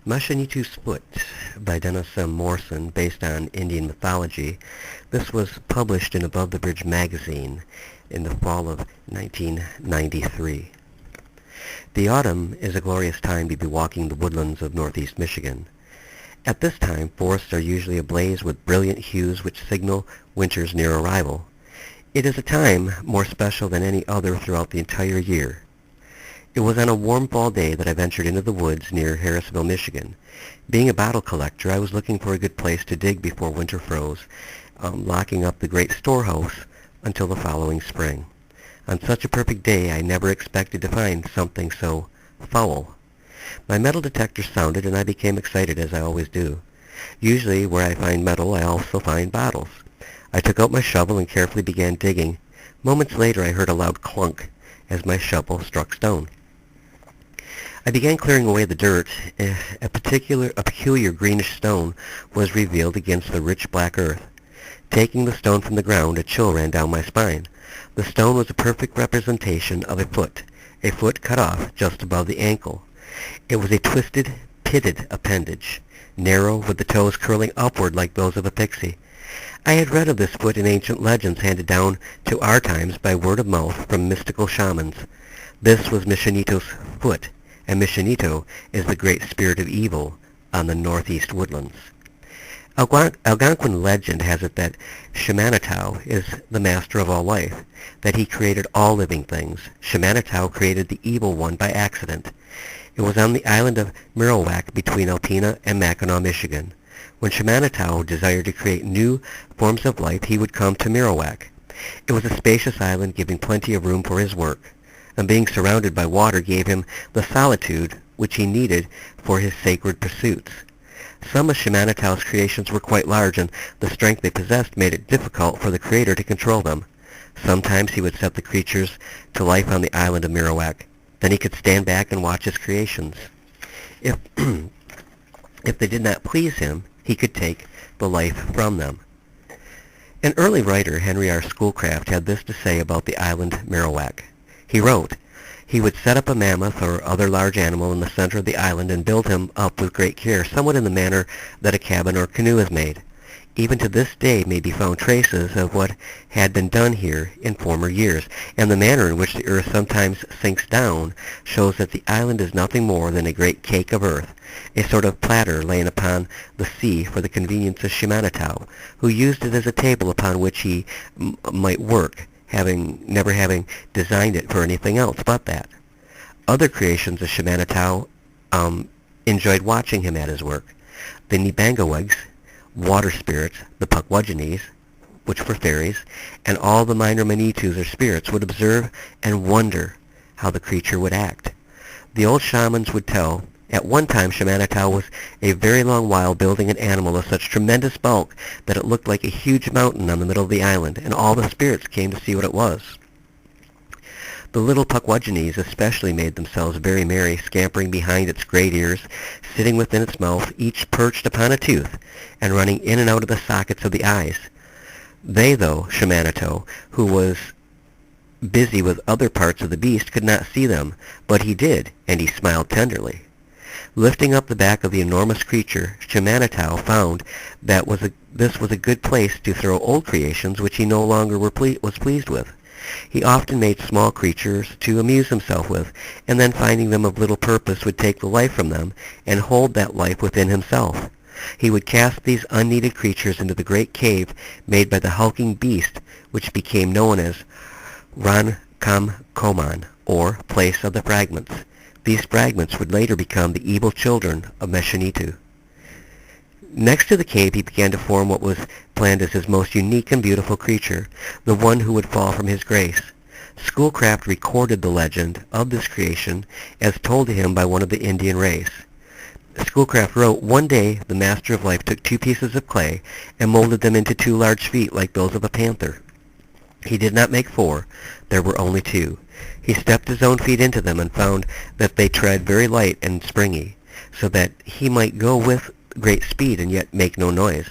Machinitos Foot by Dennis M. Morrison, based on Indian mythology. This was published in Above the Bridge magazine in the fall of 1993. The autumn is a glorious time to be walking the woodlands of northeast Michigan. At this time, forests are usually ablaze with brilliant hues which signal winter's near arrival. It is a time more special than any other throughout the entire year. It was on a warm fall day that I ventured into the woods near Harrisiville, Michigan. Being a bottle collector, I was looking for a good place to dig before winter froze, locking up the great storehouse until the following spring. On such a perfect day, I never expected to find something so foul. My metal detector sounded, and I became excited, as I always do. Usually, where I find metal, I also find bottles. I took out my shovel and carefully began digging. Moments later, I heard a loud clunk as my shovel struck stone. I began clearing away the dirt. A peculiar greenish stone was revealed against the rich black earth. Taking the stone from the ground, a chill ran down my spine. The stone was a perfect representation of a foot cut off just above the ankle. It was a twisted, pitted appendage, narrow, with the toes curling upward like those of a pixie. I had read of this foot in ancient legends handed down to our times by word of mouth from mystical shamans. This was Machinitos' foot, and Machinito is the great spirit of evil on the northeast woodlands. Algonquin legend has it that Shamanatau is the master of all life, that he created all living things. Shamanatau created the evil one by accident. It was on the island of Merowak between Alpena and Mackinac, Michigan. When Shamanatau desired to create new forms of life, he would come to Merowak. It was a spacious island giving plenty of room for his work, and being surrounded by water gave him the solitude which he needed for his sacred pursuits. Some of Shamanatau's creations were quite large, and the strength they possessed made it difficult for the Creator to control them. Sometimes he would set the creatures to life on the island of Merowak. Then he could stand back and watch his creations. If they did not please him, he could take the life from them. An early writer, Henry R. Schoolcraft, had this to say about the island Merowak. He wrote, "He would set up a mammoth or other large animal in the center of the island and build him up with great care, somewhat in the manner that a cabin or canoe is made. Even to this day may be found traces of what had been done here in former years, and the manner in which the earth sometimes sinks down shows that the island is nothing more than a great cake of earth, a sort of platter laid upon the sea for the convenience of Shamanatau, who used it as a table upon which he might work, never having designed it for anything else but that. Other creations of Shamanatau enjoyed watching him at his work. The Nibangawegs, water spirits, the Pukwudgies, which were fairies, and all the minor Manitus or spirits would observe and wonder how the creature would act. The old shamans would tell, at one time Shamanatau was a very long while building an animal of such tremendous bulk that it looked like a huge mountain on the middle of the island, and all the spirits came to see what it was. The little Pukwudgies especially made themselves very merry, scampering behind its great ears, sitting within its mouth, each perched upon a tooth, and running in and out of the sockets of the eyes. They, though, Shamanatau, who was busy with other parts of the beast, could not see them, but he did, and he smiled tenderly. Lifting up the back of the enormous creature, Shamanatau found that this was a good place to throw old creations which he no longer was pleased with. He often made small creatures to amuse himself with, and then finding them of little purpose would take the life from them and hold that life within himself. He would cast these unneeded creatures into the great cave made by the hulking beast, which became known as Ran-Kam-Koman, or Place of the Fragments. These fragments would later become the evil children of Machinitu. Next to the cave he began to form what was planned as his most unique and beautiful creature, the one who would fall from his grace. Schoolcraft recorded the legend of this creation as told to him by one of the Indian race. Schoolcraft wrote, "One day the Master of Life took 2 pieces of clay and molded them into 2 large feet like those of a panther. He did not make 4, there were only 2. He stepped his own feet into them and found that they tread very light and springy, so that he might go with great speed and yet make no noise.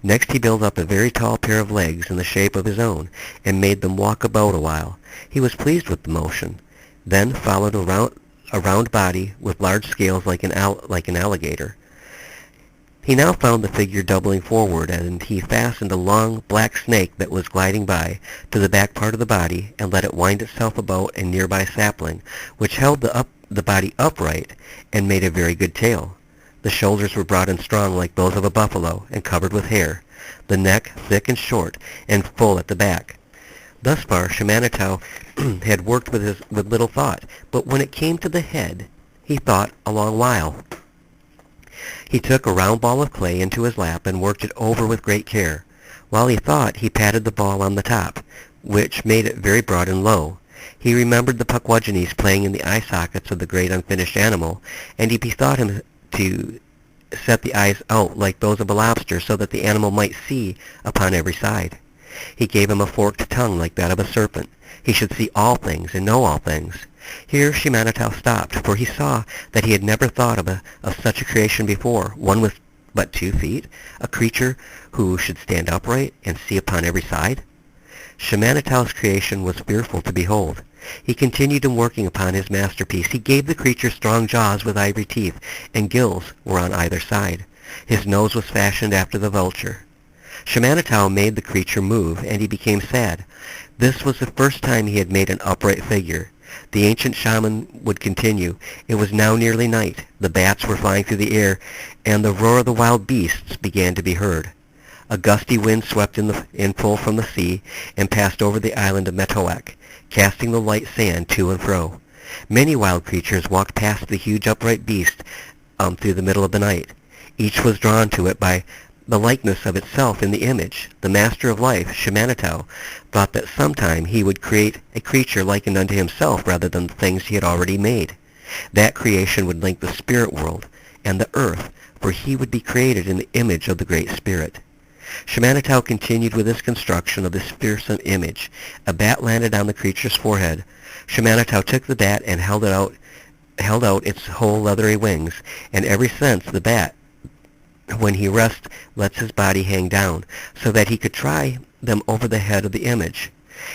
Next he built up a very tall pair of legs in the shape of his own, and made them walk about a while. He was pleased with the motion. Then followed a round body with large scales like an alligator. He now found the figure doubling forward, and he fastened a long black snake that was gliding by to the back part of the body and let it wind itself about a nearby sapling, which held the body upright and made a very good tail. The shoulders were broad and strong like those of a buffalo and covered with hair, the neck thick and short and full at the back. Thus far Shamanitow had worked with little thought, but when it came to the head, he thought a long while. He took a round ball of clay into his lap and worked it over with great care. While he thought, he patted the ball on the top, which made it very broad and low. He remembered the Pukwudgies playing in the eye sockets of the great unfinished animal, and he bethought him to set the eyes out like those of a lobster so that the animal might see upon every side. He gave him a forked tongue like that of a serpent. He should see all things and know all things. Here Shamanitow stopped, for he saw that he had never thought of such a creation before, one with but 2 feet, a creature who should stand upright and see upon every side. Shamanitow's creation was fearful to behold. He continued in working upon his masterpiece. He gave the creature strong jaws with ivory teeth, and gills were on either side. His nose was fashioned after the vulture. Shamanitow made the creature move, and he became sad. This was the first time he had made an upright figure. The ancient shaman would continue. It was now nearly night. The bats were flying through the air, and the roar of the wild beasts began to be heard. A gusty wind swept in full from the sea and passed over the island of Metoak, casting the light sand to and fro. Many wild creatures walked past the huge upright beast through the middle of the night. Each was drawn to it by the likeness of itself in the image. The master of life, Shamanitow, thought that sometime he would create a creature likened unto himself rather than the things he had already made. That creation would link the spirit world and the earth, for he would be created in the image of the Great Spirit. Shamanitow continued with his construction of this fearsome image. A bat landed on the creature's forehead. Shamanitow took the bat and held out its whole leathery wings, and ever since the bat, when he rests, lets his body hang down, so that he could try them over the head of the image.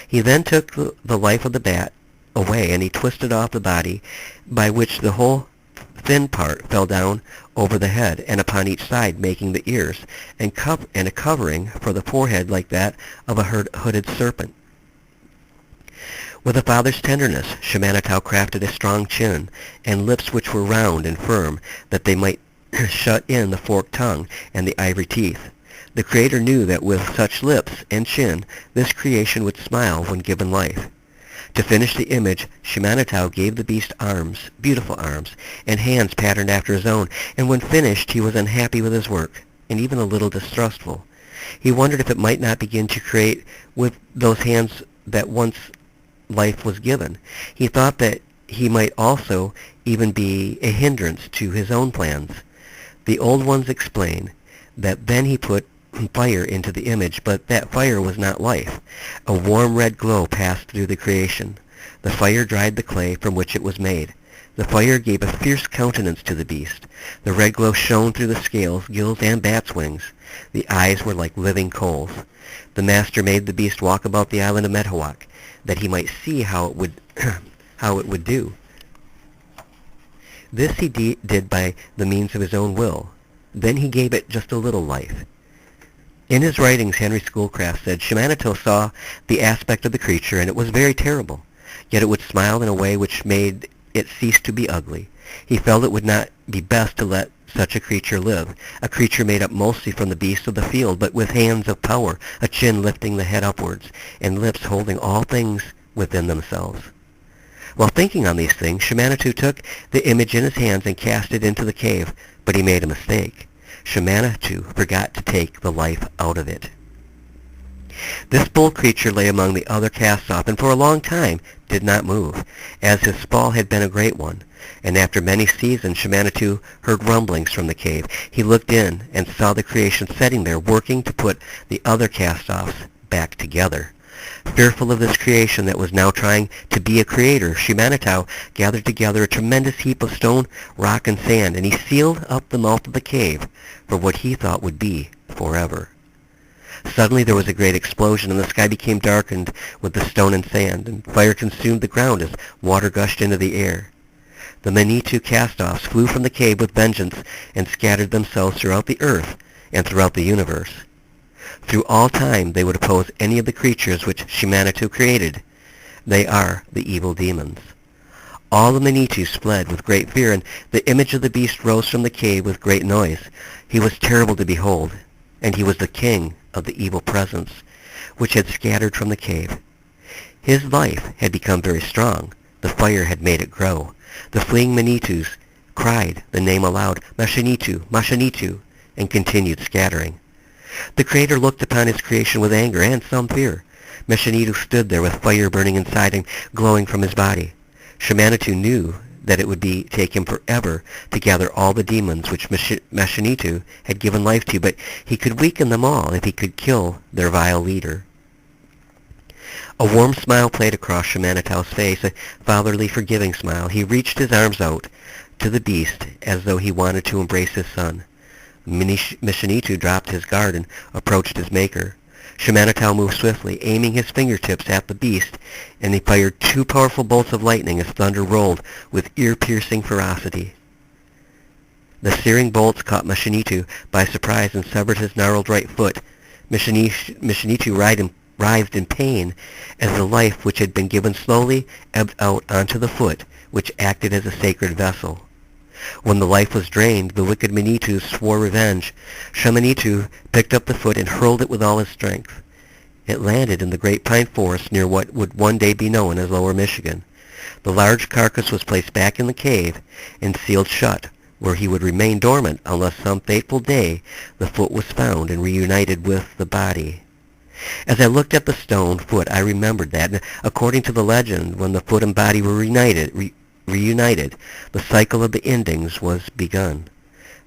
He then took the life of the bat away, and he twisted off the body, by which the whole thin part fell down over the head and upon each side, making the ears, and a covering for the forehead like that of a hooded serpent. With a father's tenderness, Shamanitow crafted a strong chin, and lips which were round and firm, that they might shut in the forked tongue and the ivory teeth. The Creator knew that with such lips and chin, this creation would smile when given life. To finish the image, Shamanitow gave the beast arms, beautiful arms, and hands patterned after his own, and when finished he was unhappy with his work, and even a little distrustful. He wondered if it might not begin to create with those hands that once life was given. He thought that he might also even be a hindrance to his own plans. The old ones explain that then he put fire into the image, but that fire was not life. A warm red glow passed through the creation. The fire dried the clay from which it was made. The fire gave a fierce countenance to the beast. The red glow shone through the scales, gills, and bat's wings. The eyes were like living coals. The master made the beast walk about the island of Metoak, that he might see how it would do. This he did by the means of his own will. Then he gave it just a little life. In his writings, Henry Schoolcraft said, Shamanitow saw the aspect of the creature, and it was very terrible. Yet it would smile in a way which made it cease to be ugly. He felt it would not be best to let such a creature live, a creature made up mostly from the beasts of the field, but with hands of power, a chin lifting the head upwards, and lips holding all things within themselves. While thinking on these things, Shamanitow took the image in his hands and cast it into the cave, but he made a mistake. Shamanitow forgot to take the life out of it. This bull creature lay among the other cast-off, and for a long time did not move, as his fall had been a great one. And after many seasons, Shamanitow heard rumblings from the cave. He looked in and saw the creation sitting there, working to put the other cast-offs back together. Fearful of this creation that was now trying to be a creator, Shamanitow gathered together a tremendous heap of stone, rock, and sand, and he sealed up the mouth of the cave for what he thought would be forever. Suddenly there was a great explosion, and the sky became darkened with the stone and sand, and fire consumed the ground as water gushed into the air. The Manitou cast-offs flew from the cave with vengeance and scattered themselves throughout the earth and throughout the universe. Through all time they would oppose any of the creatures which Machinitos created. They are the evil demons. All the Manitus fled with great fear, and the image of the beast rose from the cave with great noise. He was terrible to behold, and he was the king of the evil presence, which had scattered from the cave. His life had become very strong. The fire had made it grow. The fleeing Manitus cried the name aloud, Machinitos, Machinitos, and continued scattering. The Creator looked upon his creation with anger and some fear. Machinitos stood there with fire burning inside him, glowing from his body. Machinitos knew that it would take him forever to gather all the demons which Machinitos had given life to, but he could weaken them all if he could kill their vile leader. A warm smile played across Machinitos' face, a fatherly, forgiving smile. He reached his arms out to the beast as though he wanted to embrace his son. Machinitos dropped his guard and approached his maker. Machinitos moved swiftly, aiming his fingertips at the beast, and he fired 2 powerful bolts of lightning as thunder rolled with ear-piercing ferocity. The searing bolts caught Machinitos by surprise and severed his gnarled right foot. Machinitos writhed in pain as the life which had been given slowly ebbed out onto the foot, which acted as a sacred vessel. When the life was drained, the wicked Manitou swore revenge. Machinitos picked up the foot and hurled it with all his strength. It landed in the great pine forest near what would one day be known as Lower Michigan. The large carcass was placed back in the cave and sealed shut, where he would remain dormant unless some fateful day the foot was found and reunited with the body. As I looked at the stone foot, I remembered that, and according to the legend, when the foot and body were reunited, the cycle of the endings was begun.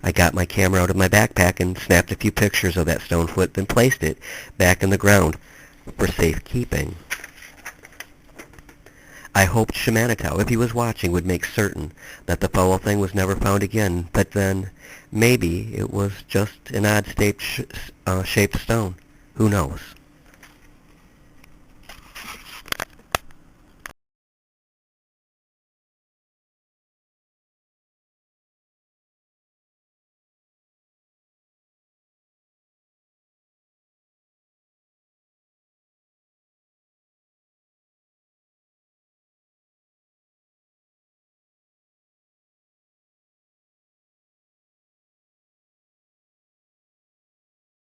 I got my camera out of my backpack and snapped a few pictures of that stone foot, then placed it back in the ground for safekeeping. I hoped Machinitos, if he was watching, would make certain that the foul thing was never found again, but then maybe it was just an odd-shaped stone. Who knows?